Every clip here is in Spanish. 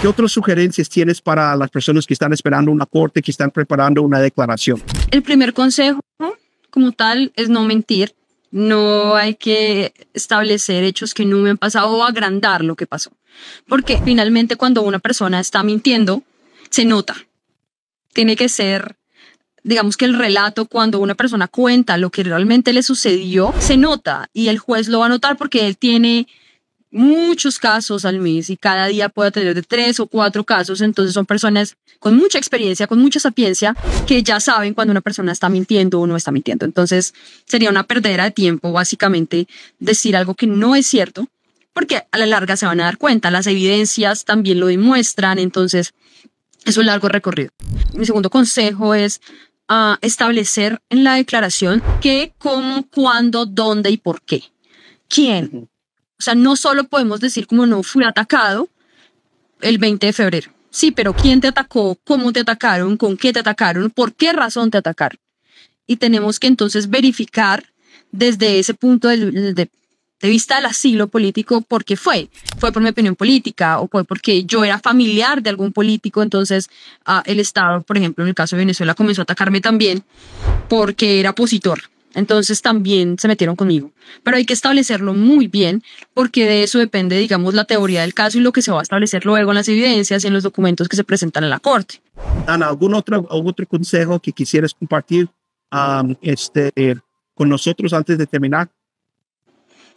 ¿Qué otras sugerencias tienes para las personas que están esperando una corte, que están preparando una declaración? El primer consejo, como tal, es no mentir. No hay que establecer hechos que no me han pasado o agrandar lo que pasó. Porque finalmente cuando una persona está mintiendo, se nota. Tiene que ser, digamos que el relato, cuando una persona cuenta lo que realmente le sucedió, se nota y el juez lo va a notar porque él tiene muchos casos al mes y cada día puede tener de 3 o 4 casos. Entonces son personas con mucha experiencia, con mucha sapiencia, que ya saben cuando una persona está mintiendo o no está mintiendo. Entonces sería una perdera de tiempo básicamente decir algo que no es cierto, porque a la larga se van a dar cuenta, las evidencias también lo demuestran. Entonces es un largo recorrido. Mi segundo consejo es establecer en la declaración qué, cómo, cuándo, dónde y por qué. ¿Quién? O sea, no solo podemos decir como no fui atacado el 20 de febrero. Sí, pero ¿quién te atacó? ¿Cómo te atacaron? ¿Con qué te atacaron? ¿Por qué razón te atacaron? Y tenemos que entonces verificar desde ese punto de vista del asilo político por qué fue. ¿Fue por mi opinión política o fue porque yo era familiar de algún político? Entonces el Estado, por ejemplo, en el caso de Venezuela, comenzó a atacarme también porque era opositor. Entonces también se metieron conmigo. Pero hay que establecerlo muy bien porque de eso depende, digamos, la teoría del caso y lo que se va a establecer luego en las evidencias y en los documentos que se presentan en la corte. Ana, ¿algún otro consejo que quisieras compartir con nosotros antes de terminar?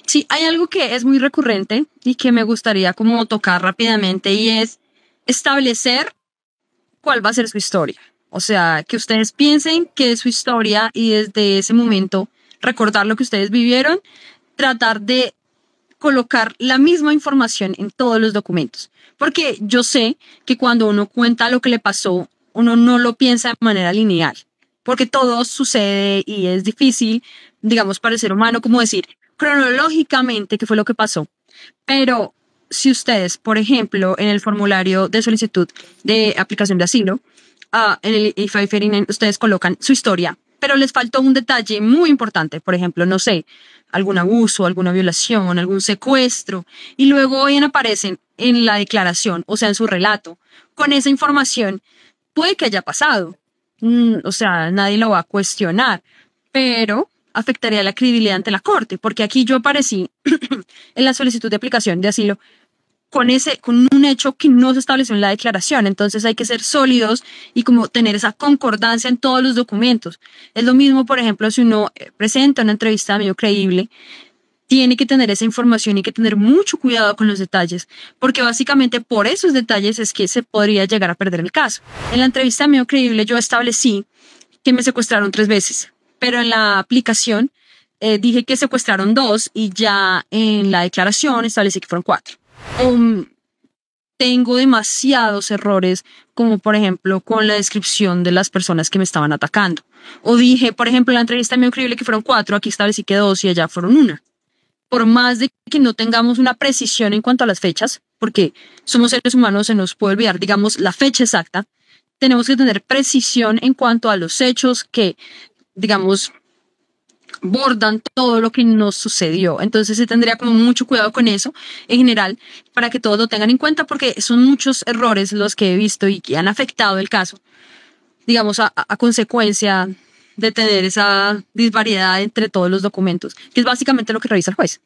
Sí, hay algo que es muy recurrente y que me gustaría como tocar rápidamente y es establecer cuál va a ser su historia. O sea, que ustedes piensen que es su historia y desde ese momento recordar lo que ustedes vivieron, tratar de colocar la misma información en todos los documentos. Porque yo sé que cuando uno cuenta lo que le pasó, uno no lo piensa de manera lineal, porque todo sucede y es difícil, digamos, para el ser humano, como decir cronológicamente qué fue lo que pasó. Pero si ustedes, por ejemplo, en el formulario de solicitud de aplicación de asilo, en el I-589, ustedes colocan su historia, pero les faltó un detalle muy importante, por ejemplo, no sé, algún abuso, alguna violación, algún secuestro, y luego bien aparecen en la declaración, o sea, en su relato, con esa información, puede que haya pasado, o sea, nadie lo va a cuestionar, pero afectaría la credibilidad ante la corte, porque aquí yo aparecí en la solicitud de aplicación de asilo con un hecho que no se estableció en la declaración. Entonces hay que ser sólidos y como tener esa concordancia en todos los documentos. Es lo mismo, por ejemplo, si uno presenta una entrevista medio creíble, tiene que tener esa información y que tener mucho cuidado con los detalles, porque básicamente por esos detalles es que se podría llegar a perder el caso. En la entrevista medio creíble yo establecí que me secuestraron 3 veces, pero en la aplicación dije que secuestraron 2 y ya en la declaración establecí que fueron 4. Tengo demasiados errores, como por ejemplo con la descripción de las personas que me estaban atacando. O dije, por ejemplo, en la entrevista medio creíble que fueron 4, aquí establecí que 2 y allá fueron 1. Por más de que no tengamos una precisión en cuanto a las fechas, porque somos seres humanos, se nos puede olvidar, digamos, la fecha exacta, tenemos que tener precisión en cuanto a los hechos que, digamos, bordan todo lo que nos sucedió. Entonces se tendría como mucho cuidado con eso en general para que todos lo tengan en cuenta, porque son muchos errores los que he visto y que han afectado el caso, digamos, a consecuencia de tener esa disparidad entre todos los documentos, que es básicamente lo que revisa el juez.